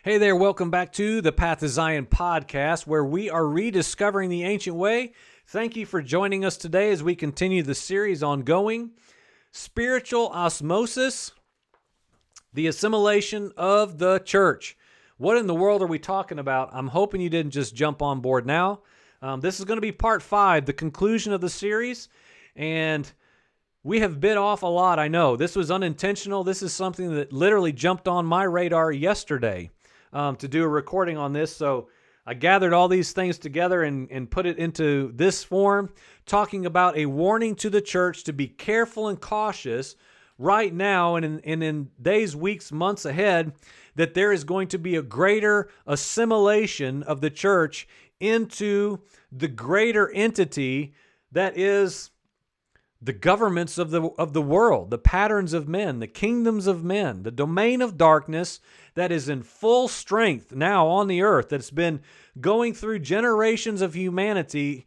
Hey there, welcome back to the Path to Zion podcast, where we are rediscovering the ancient way. Thank you for joining us today as we continue the series ongoing. Spiritual osmosis, the assimilation of the church. What in the world are we talking about? I'm hoping you didn't just jump on board now. This is going to be part 5, the conclusion of the series, and we have bit off a lot, I know. This was unintentional. This is something that literally jumped on my radar yesterday. To do a recording on this. So I gathered all these things together and put it into this form, talking about a warning to the church to be careful and cautious right now and in days, weeks, months ahead, that there is going to be a greater assimilation of the church into the greater entity that is the governments of the world, the patterns of men, the kingdoms of men, the domain of darkness that is in full strength now on the earth, that's been going through generations of humanity,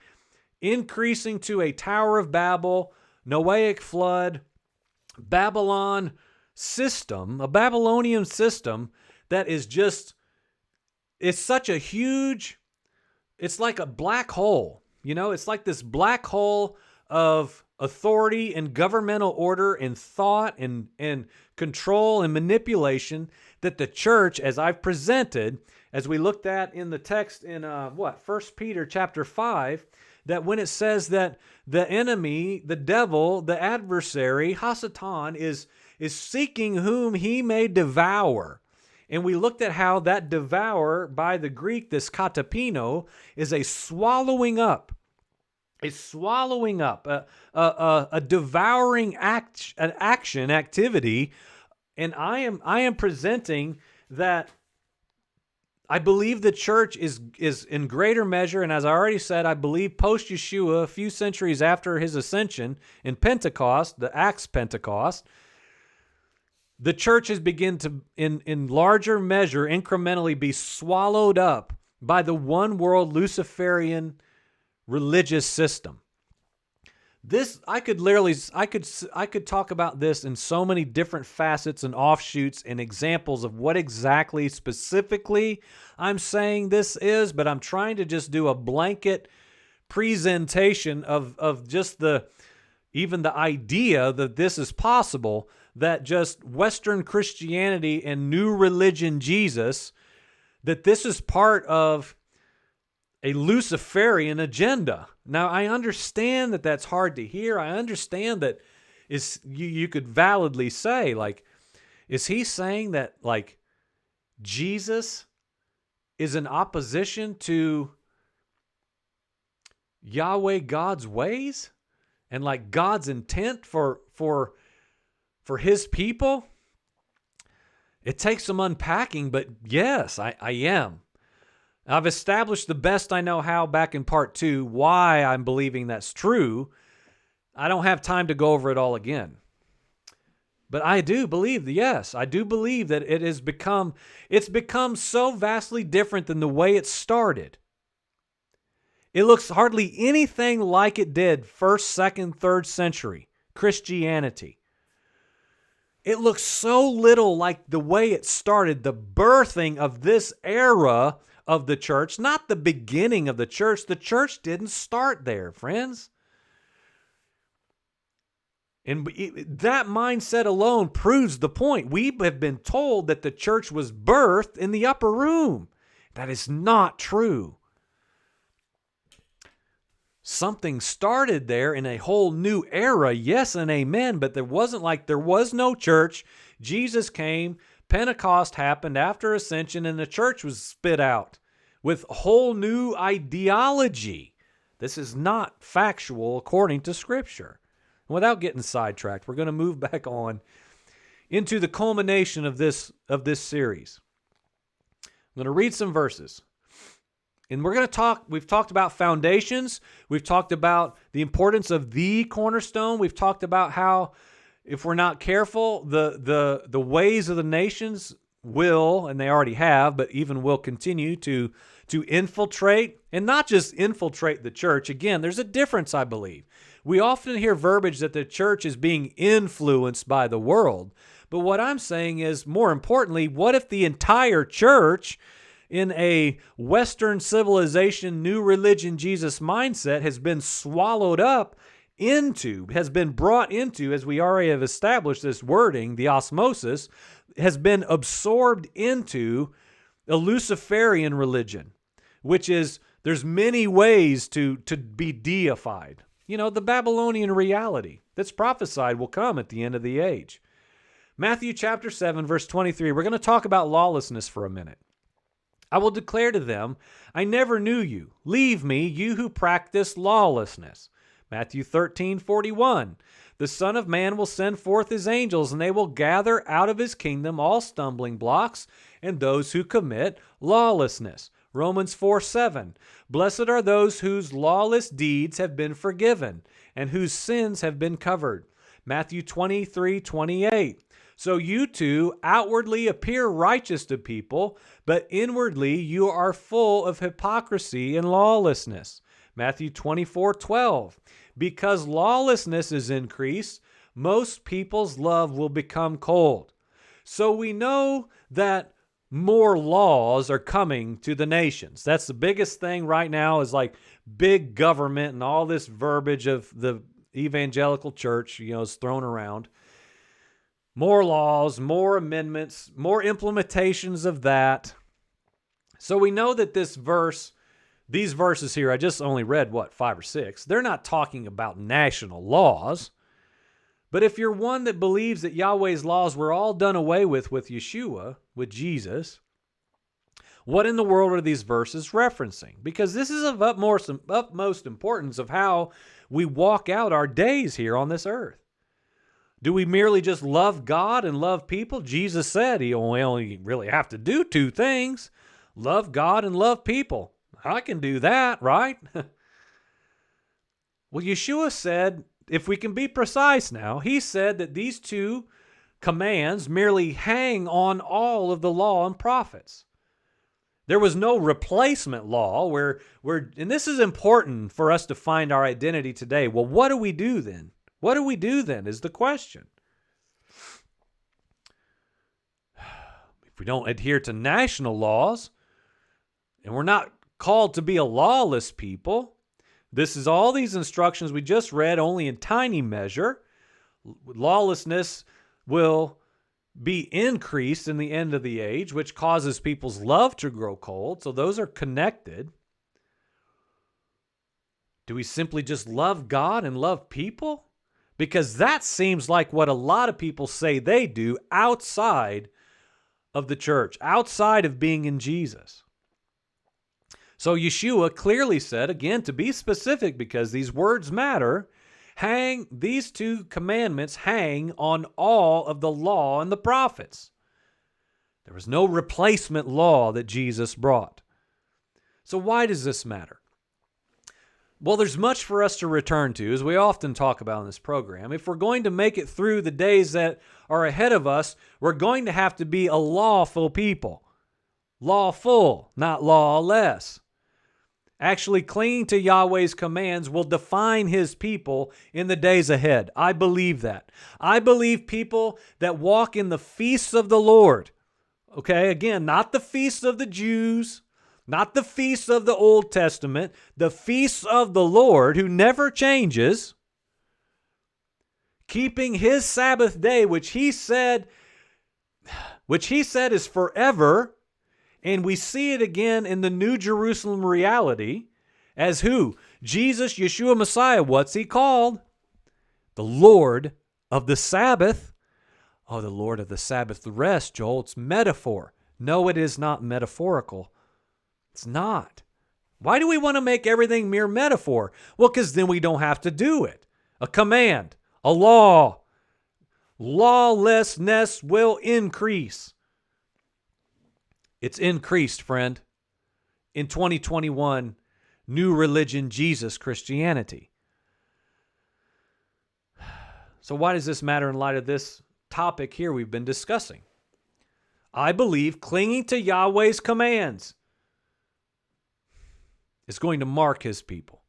increasing to a Tower of Babel, Noahic flood, Babylon system, a Babylonian system that is just, it's such a huge, it's like a black hole, it's like this black hole of authority and governmental order and thought and control and manipulation that the church, as I've presented, as we looked at in the text in 1 Peter chapter 5, that when it says that the enemy, the devil, the adversary, Hasatan, is seeking whom he may devour. And we looked at how that devour, by the Greek, this katapino, is a swallowing up. A swallowing up, a devouring activity, and I am presenting that I believe the church is in greater measure, and as I already said, I believe post-Yeshua, a few centuries after his ascension in Pentecost, the Acts Pentecost, the church has begun to, in larger measure, incrementally be swallowed up by the one world Luciferian religious system. This I could talk about this in so many different facets and offshoots and examples of what exactly specifically I'm saying this is, but I'm trying to just do a blanket presentation of just even the idea that this is possible, that just Western Christianity and new religion Jesus, that this is part of a Luciferian agenda. Now, I understand that that's hard to hear. I understand that you could validly say, is he saying that, Jesus is in opposition to Yahweh, God's ways, and God's intent for his people? It takes some unpacking, but yes, I am. I've established the best I know how back in part 2 why I'm believing that's true. I don't have time to go over it all again. But I do believe I do believe that it's become so vastly different than the way it started. It looks hardly anything like it did 1st, 2nd, 3rd century Christianity. It looks so little like the way it started, the birthing of this era of the church, not the beginning of the church. The church didn't start there, friends. And that mindset alone proves the point. We have been told that the church was birthed in the upper room. That is not true. Something started there in a whole new era, yes and amen, but there was no church. Jesus came, Pentecost happened after ascension, and the church was spit out with a whole new ideology. This is not factual according to Scripture. Without getting sidetracked, we're going to move back on into the culmination of this series. I'm going to read some verses. And we've talked about foundations. We've talked about the importance of the cornerstone. We've talked about how, if we're not careful, the ways of the nations will, and they already have, but even will continue to infiltrate, and not just infiltrate the church. Again, there's a difference, I believe. We often hear verbiage that the church is being influenced by the world, But what I'm saying is, more importantly, what if the entire church in a Western civilization, new religion, Jesus mindset has been swallowed up into, has been brought into, as we already have established this wording, the osmosis, has been absorbed into a Luciferian religion, which is, there's many ways to be deified. You know, the Babylonian reality that's prophesied will come at the end of the age. Matthew chapter 7, verse 23, we're going to talk about lawlessness for a minute. I will declare to them, I never knew you. Leave me, you who practice lawlessness. Matthew 13:41. The Son of Man will send forth his angels, and they will gather out of his kingdom all stumbling blocks and those who commit lawlessness. Romans 4:7. Blessed are those whose lawless deeds have been forgiven and whose sins have been covered. Matthew 23:28. So you too outwardly appear righteous to people, but inwardly you are full of hypocrisy and lawlessness. Matthew 24:12. Because lawlessness is increased, most people's love will become cold. So we know that more laws are coming to the nations. That's the biggest thing right now, is like big government, and all this verbiage of the evangelical church, is thrown around. More laws, more amendments, more implementations of that. So we know that these verses here, I just only read, 5 or 6, they're not talking about national laws. But if you're one that believes that Yahweh's laws were all done away with Yeshua, with Jesus, what in the world are these verses referencing? Because this is of utmost importance of how we walk out our days here on this earth. Do we merely just love God and love people? Jesus said we only really have to do 2 things: love God and love people. I can do that, right? Well, Yeshua said, if we can be precise now, he said that these 2 commands merely hang on all of the law and prophets. There was no replacement law and this is important for us to find our identity today. Well, what do we do then? What do we do then is the question. If we don't adhere to national laws, and we're not called to be a lawless people, this is all these instructions we just read, only in tiny measure. Lawlessness will be increased in the end of the age, which causes people's love to grow cold. So those are connected. Do we simply just love God and love people? Because that seems like what a lot of people say they do outside of the church, outside of being in Jesus. So Yeshua clearly said, again, to be specific, because these words matter, these 2 commandments hang on all of the law and the prophets. There was no replacement law that Jesus brought. So why does this matter? Well, there's much for us to return to, as we often talk about in this program. If we're going to make it through the days that are ahead of us, we're going to have to be a lawful people. Lawful, not lawless. Actually, clinging to Yahweh's commands will define his people in the days ahead. I believe that. I believe people that walk in the feasts of the Lord. Okay, again, not the feasts of the Jews, not the feasts of the Old Testament, the feasts of the Lord, who never changes, keeping his Sabbath day, which he said is forever. And we see it again in the New Jerusalem reality as who? Jesus, Yeshua Messiah. What's he called? The Lord of the Sabbath. Oh, the Lord of the Sabbath, the rest, Joel, it's metaphor. No, it is not metaphorical. It's not. Why do we want to make everything mere metaphor? Well, because then we don't have to do it. A command, a law. Lawlessness will increase. It's increased, friend. In 2021, new religion, Jesus, Christianity. So why does this matter in light of this topic here we've been discussing? I believe clinging to Yahweh's commands is going to mark his people.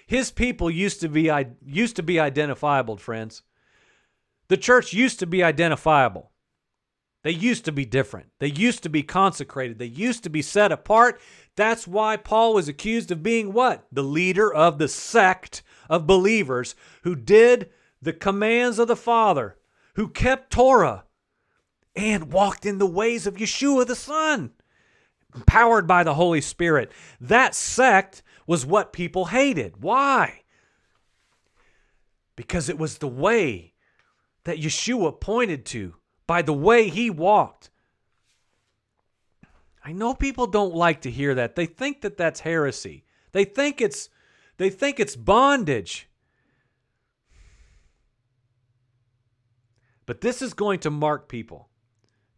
His people used to be identifiable, friends. The church used to be identifiable. They used to be different. They used to be consecrated. They used to be set apart. That's why Paul was accused of being what? The leader of the sect of believers who did the commands of the Father, who kept Torah and walked in the ways of Yeshua the Son, empowered by the Holy Spirit. That sect was what people hated. Why? Because it was the way that Yeshua pointed to, by the way he walked. I know people don't like to hear that. They think that that's heresy. They think it's bondage. But this is going to mark people,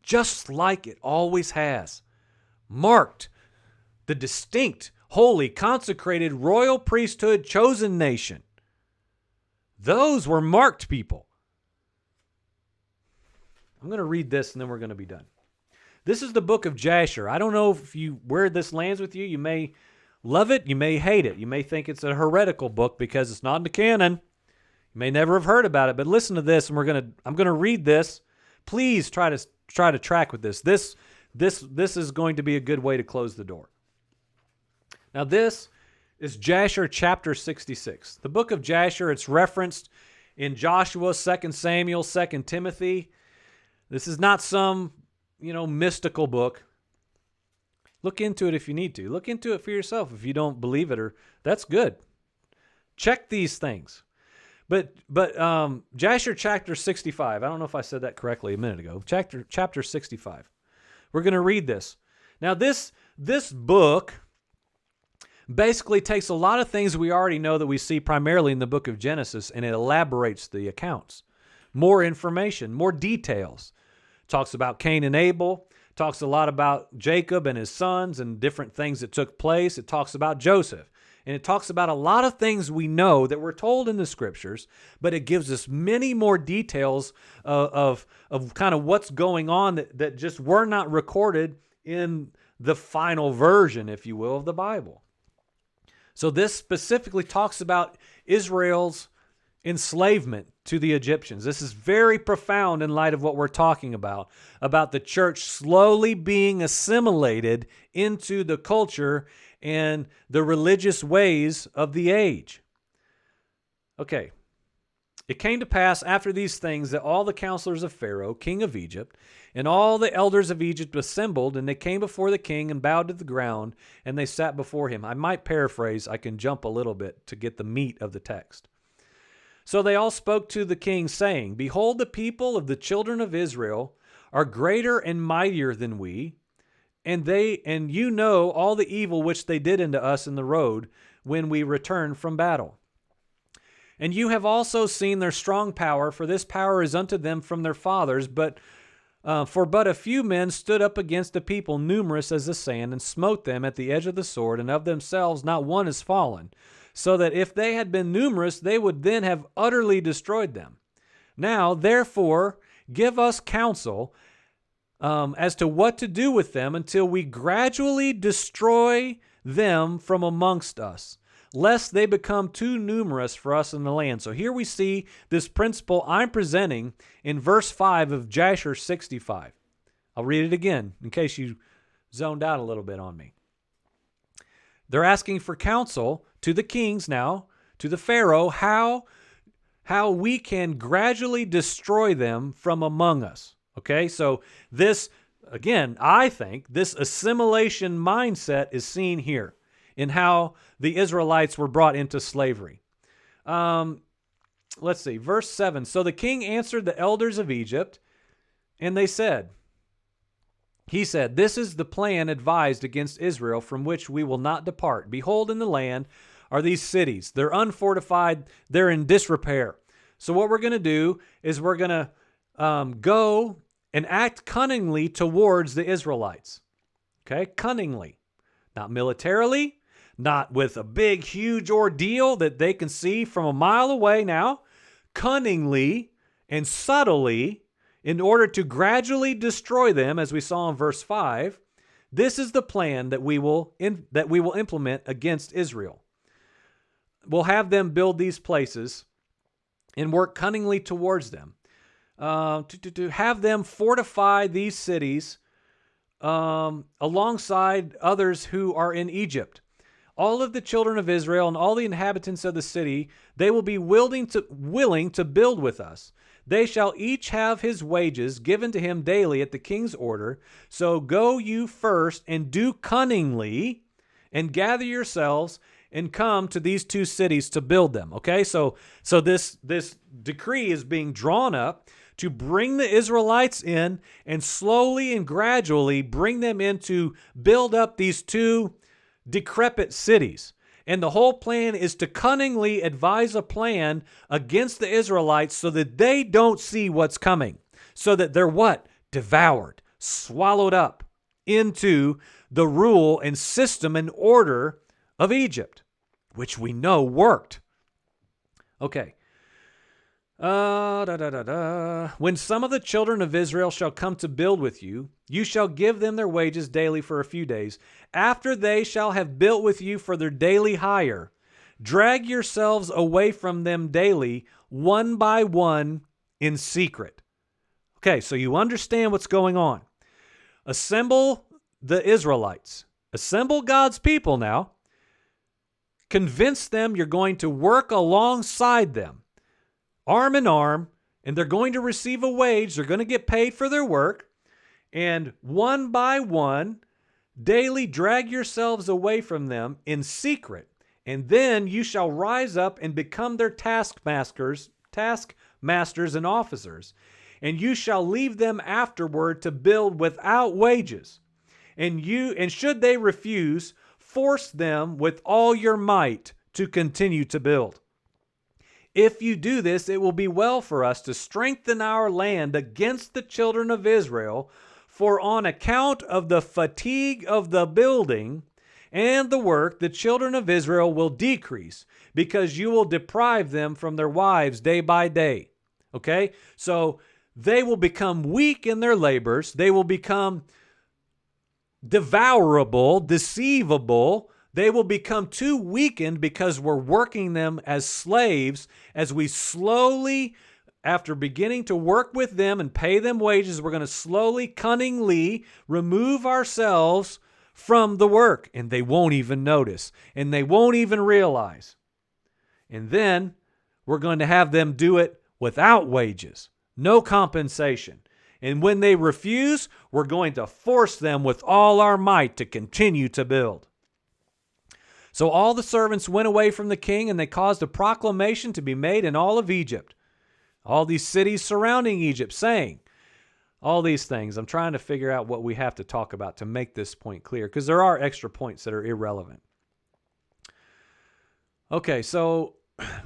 just like it always has. Marked the distinct, holy, consecrated, royal priesthood, chosen nation. Those were marked people. I'm going to read this and then we're going to be done. This is the book of Jasher. I don't know where this lands with you. You may love it. You may hate it. You may think it's a heretical book because it's not in the canon. You may never have heard about it, but listen to this, and I'm going to read this. Please try to track with this. This is going to be a good way to close the door. Now this is Jasher chapter 66. The book of Jasher, it's referenced in Joshua, 2 Samuel, 2 Timothy. This is not some, mystical book. Look into it if you need to. Look into it for yourself if you don't believe it, or that's good. Check these things. But Jasher chapter 65. I don't know if I said that correctly a minute ago. Chapter 65. We're going to read this. Now this book basically takes a lot of things we already know that we see primarily in the book of Genesis, and it elaborates the accounts. More information, more details. Talks about Cain and Abel. Talks a lot about Jacob and his sons and different things that took place. It talks about Joseph. And it talks about a lot of things we know that we're told in the scriptures, but it gives us many more details of kind of what's going on that just were not recorded in the final version, if you will, of the Bible. So this specifically talks about Israel's enslavement to the Egyptians. This is very profound in light of what we're talking about the church slowly being assimilated into the culture and the religious ways of the age. Okay. It came to pass after these things that all the counselors of Pharaoh, king of Egypt, and all the elders of Egypt assembled, and they came before the king and bowed to the ground, and they sat before him. I might paraphrase. I can jump a little bit to get the meat of the text. So they all spoke to the king, saying, Behold, the people of the children of Israel are greater and mightier than we, and you know all the evil which they did unto us in the road when we returned from battle. And you have also seen their strong power, for this power is unto them from their fathers, for but a few men stood up against a people numerous as the sand, and smote them at the edge of the sword, and of themselves not one is fallen, so that if they had been numerous, they would then have utterly destroyed them. Now, therefore, give us counsel as to what to do with them until we gradually destroy them from amongst us, lest they become too numerous for us in the land. So here we see this principle I'm presenting in verse 5 of Jasher 65. I'll read it again in case you zoned out a little bit on me. They're asking for counsel to the kings now, to the Pharaoh, how we can gradually destroy them from among us. Okay, so this, again, I think this assimilation mindset is seen here in how the Israelites were brought into slavery. Let's see, verse 7. So the king answered the elders of Egypt, and he said, This is the plan advised against Israel, from which we will not depart. Behold, in the land are these cities. They're unfortified. They're in disrepair. So what we're going to do is we're going to go and act cunningly towards the Israelites. Okay, cunningly. Not militarily, not with a big, huge ordeal that they can see from a mile away now. Cunningly and subtly, in order to gradually destroy them, as we saw in verse 5, this is the plan that we will implement against Israel. We'll have them build these places and work cunningly towards them. to have them fortify these cities alongside others who are in Egypt. All of the children of Israel and all the inhabitants of the city, they will be willing to build with us. They shall each have his wages given to him daily at the king's order. So go you first and do cunningly and gather yourselves and come to these two cities to build them. Okay, so this decree is being drawn up to bring the Israelites in and slowly and gradually bring them in to build up these two decrepit cities. And the whole plan is to cunningly advise a plan against the Israelites so that they don't see what's coming. So that they're what? Devoured, swallowed up into the rule and system and order of Egypt, which we know worked. Okay. When some of the children of Israel shall come to build with you, you shall give them their wages daily for a few days. After they shall have built with you for their daily hire, drag yourselves away from them daily, one by one, in secret. Okay, so you understand what's going on. Assemble the Israelites. Assemble God's people now. Convince them you're going to work alongside them, arm in arm, and they're going to receive a wage. They're going to get paid for their work. And one by one, daily drag yourselves away from them in secret. And then you shall rise up and become their taskmasters and officers. And you shall leave them afterward to build without wages. And should they refuse, force them with all your might to continue to build. If you do this, it will be well for us to strengthen our land against the children of Israel, for on account of the fatigue of the building and the work, the children of Israel will decrease, because you will deprive them from their wives day by day. Okay? So they will become weak in their labors. They will become devourable, deceivable. They will become too weakened because we're working them as slaves. As we slowly, after beginning to work with them and pay them wages, we're going to slowly, cunningly remove ourselves from the work. And they won't even notice. And they won't even realize. And then we're going to have them do it without wages. No compensation. And when they refuse, we're going to force them with all our might to continue to build. So all the servants went away from the king, and they caused a proclamation to be made in all of Egypt, all these cities surrounding Egypt, saying all these things. I'm trying to figure out what we have to talk about to make this point clear, because there are extra points that are irrelevant. Okay, so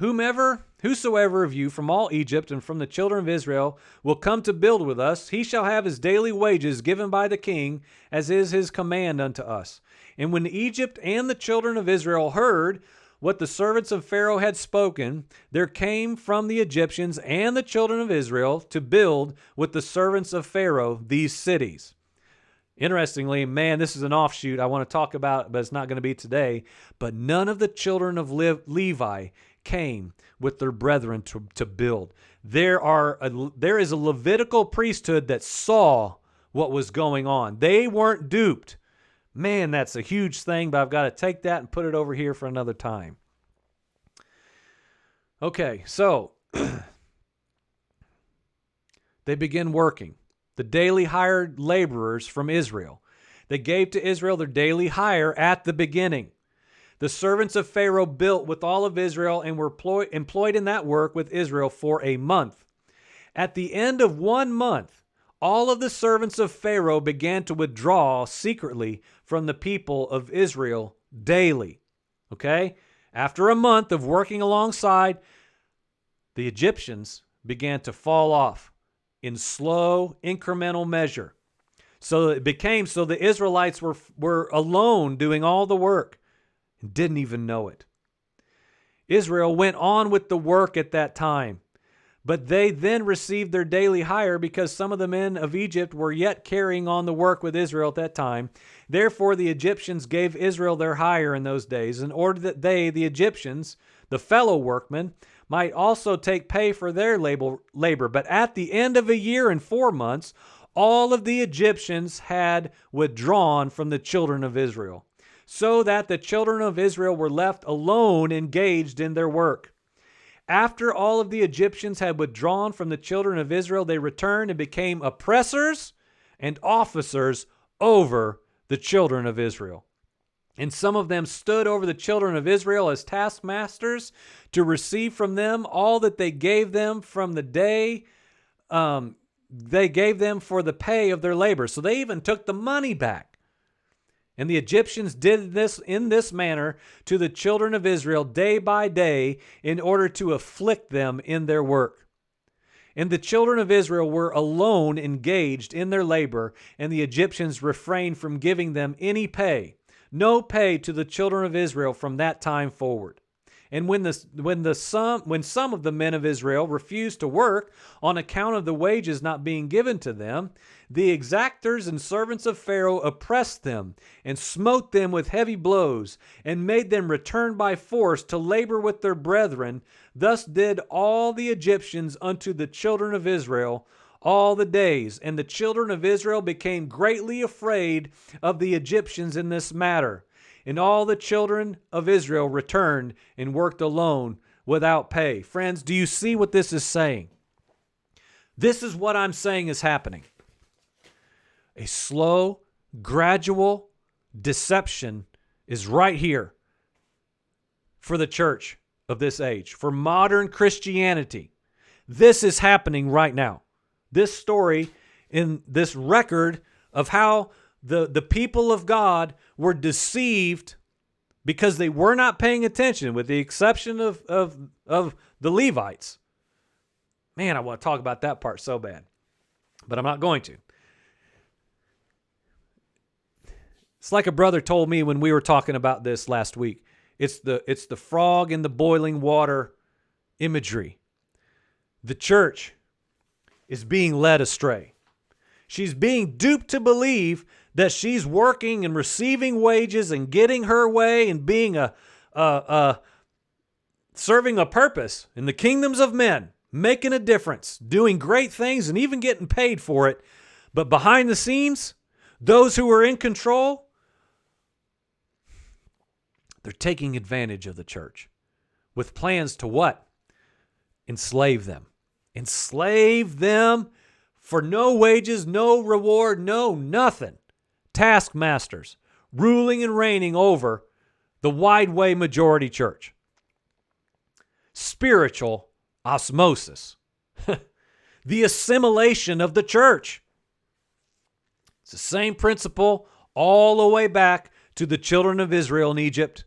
whosoever of you from all Egypt and from the children of Israel will come to build with us, he shall have his daily wages given by the king, as is his command unto us. And when Egypt and the children of Israel heard what the servants of Pharaoh had spoken, there came from the Egyptians and the children of Israel to build with the servants of Pharaoh these cities. Interestingly, man, this is an offshoot I want to talk about, but it's not going to be today. But none of the children of Levi came with their brethren to build. There is a Levitical priesthood that saw what was going on. They weren't duped. Man, that's a huge thing, but I've got to take that and put it over here for another time. Okay, so they begin working. The daily hired laborers from Israel. They gave to Israel their daily hire at the beginning. The servants of Pharaoh built with all of Israel and were employed in that work with Israel for a month. At the end of 1 month, all of the servants of Pharaoh began to withdraw secretly from the people of Israel daily. Okay? After a month of working alongside, the Egyptians began to fall off in slow, incremental measure. So it became so the Israelites were alone doing all the work and didn't even know it. Israel went on with the work at that time, but they then received their daily hire because some of the men of Egypt were yet carrying on the work with Israel at that time. Therefore, the Egyptians gave Israel their hire in those days in order that they, the Egyptians, the fellow workmen, might also take pay for their labor. But at the end of a year and 4 months, all of the Egyptians had withdrawn from the children of Israel, so that the children of Israel were left alone, engaged in their work. After all of the Egyptians had withdrawn from the children of Israel, they returned and became oppressors and officers over the children of Israel. And some of them stood over the children of Israel as taskmasters to receive from them all that they gave them from the day they gave them for the pay of their labor. So they even took the money back. And the Egyptians did this in this manner to the children of Israel day by day in order to afflict them in their work. And the children of Israel were alone engaged in their labor, and the Egyptians refrained from giving them any pay. No pay to the children of Israel from that time forward. And when some of the men of Israel refused to work on account of the wages not being given to them, the exactors and servants of Pharaoh oppressed them and smote them with heavy blows and made them return by force to labor with their brethren. Thus did all the Egyptians unto the children of Israel all the days. And the children of Israel became greatly afraid of the Egyptians in this matter. And all the children of Israel returned and worked alone without pay. Friends, do you see what this is saying? This is what I'm saying is happening. A slow, gradual deception is right here for the church of this age, for modern Christianity. This is happening right now. This story in this record of how the people of God were deceived because they were not paying attention, with the exception of the Levites. Man, I want to talk about that part so bad, but I'm not going to. It's like a brother told me when we were talking about this last week. It's the frog in the boiling water imagery. The church is being led astray. She's being duped to believe that she's working and receiving wages and getting her way and being serving a purpose in the kingdoms of men, making a difference, doing great things, and even getting paid for it. But behind the scenes, those who are in control, they're taking advantage of the church with plans to what? Enslave them. Enslave them for no wages, no reward, no nothing. Taskmasters, ruling and reigning over the wide way majority church. Spiritual osmosis. The assimilation of the church. It's the same principle all the way back to the children of Israel in Egypt,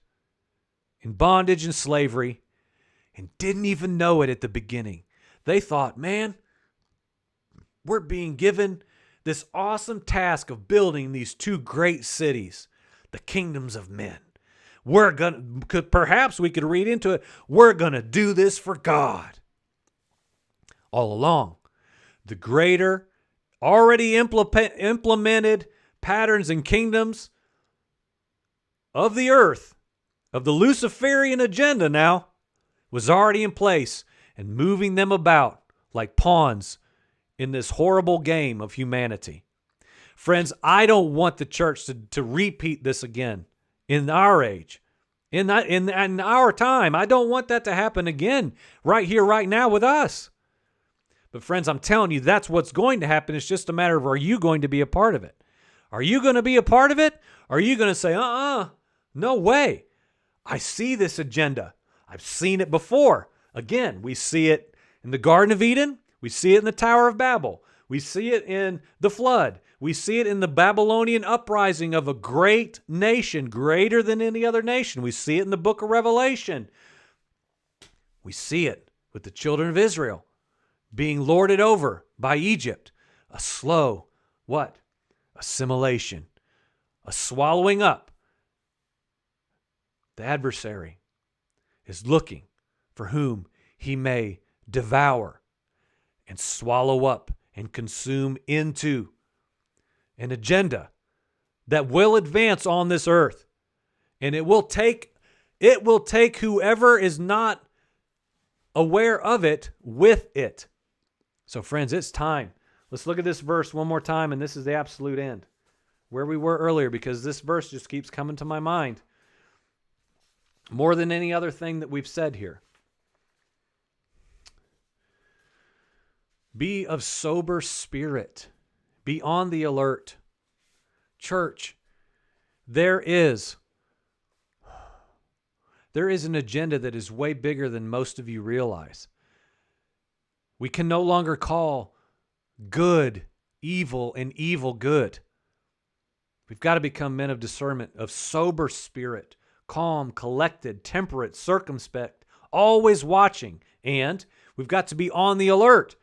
in bondage and slavery, and didn't even know it at the beginning. They thought, man, we're being given this awesome task of building these two great cities, the kingdoms of men. Perhaps we could read into it, we're going to do this for God. All along, the greater, already implemented patterns and kingdoms of the earth, of the Luciferian agenda now, was already in place and moving them about like pawns in this horrible game of humanity. Friends, I don't want the church to repeat this again in our age, in our time. I don't want that to happen again right here, right now with us. But friends, I'm telling you, that's what's going to happen. It's just a matter of, are you going to be a part of it? Are you going to be a part of it? Or are you going to say, no way. I see this agenda. I've seen it before. Again, we see it in the Garden of Eden. We see it in the Tower of Babel. We see it in the flood. We see it in the Babylonian uprising of a great nation, greater than any other nation. We see it in the book of Revelation. We see it with the children of Israel being lorded over by Egypt. A slow, what? Assimilation. A swallowing up. The adversary is looking for whom he may devour and swallow up and consume into an agenda that will advance on this earth. And it will take whoever is not aware of it with it. So friends, it's time. Let's look at this verse one more time, and this is the absolute end, where we were earlier, because this verse just keeps coming to my mind more than any other thing that we've said here. Be of sober spirit. Be on the alert. Church, there is an agenda that is way bigger than most of you realize. We can no longer call good evil and evil good. We've got to become men of discernment, of sober spirit, calm, collected, temperate, circumspect, always watching. And we've got to be on the alert,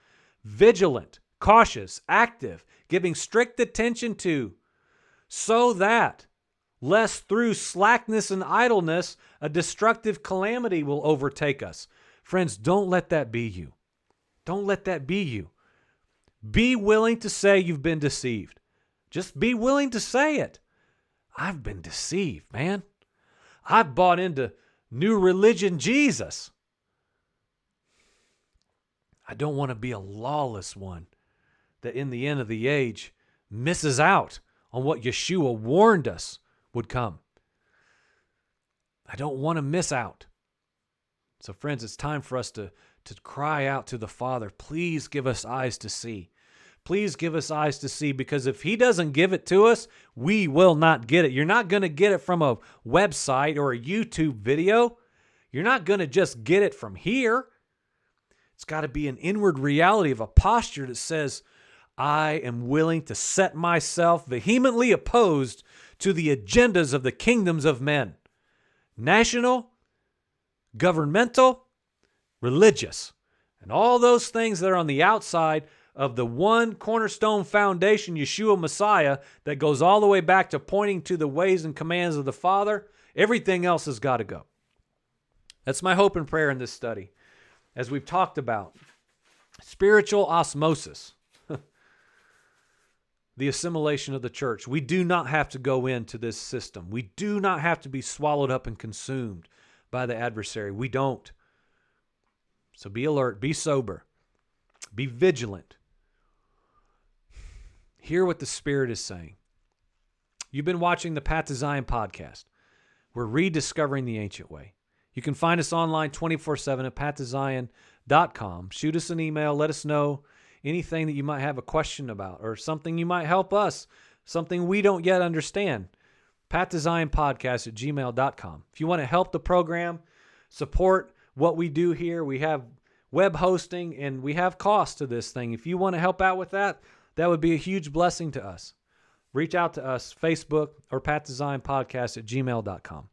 vigilant, cautious, active, giving strict attention to, so that, lest through slackness and idleness, a destructive calamity will overtake us. Friends, don't let that be you. Don't let that be you. Be willing to say you've been deceived. Just be willing to say it. I've been deceived, man. I've bought into new religion Jesus. I don't want to be a lawless one that in the end of the age misses out on what Yeshua warned us would come. I don't want to miss out. So friends, it's time for us to cry out to the Father. Please give us eyes to see. Please give us eyes to see, because if he doesn't give it to us, we will not get it. You're not going to get it from a website or a YouTube video. You're not going to just get it from here. It's got to be an inward reality of a posture that says, I am willing to set myself vehemently opposed to the agendas of the kingdoms of men. National, governmental, religious, and all those things that are on the outside of the one cornerstone foundation, Yeshua Messiah, that goes all the way back to pointing to the ways and commands of the Father. Everything else has got to go. That's my hope and prayer in this study. As we've talked about, spiritual osmosis, the assimilation of the church. We do not have to go into this system. We do not have to be swallowed up and consumed by the adversary. We don't. So be alert, be sober, be vigilant. Hear what the Spirit is saying. You've been watching the Path to Zion podcast. We're rediscovering the ancient way. You can find us online 24/7 at pathtozion.com. Shoot us an email. Let us know anything that you might have a question about, or something you might help us, something we don't yet understand. pathtoZionPodcast@gmail.com. If you want to help the program, support what we do here, we have web hosting and we have costs to this thing. If you want to help out with that, that would be a huge blessing to us. Reach out to us, Facebook or pathtoZionPodcast@gmail.com.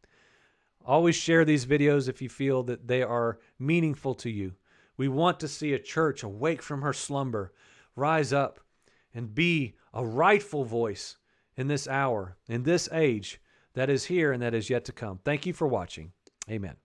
Always share these videos if you feel that they are meaningful to you. We want to see a church awake from her slumber, rise up, and be a rightful voice in this hour, in this age that is here and that is yet to come. Thank you for watching. Amen.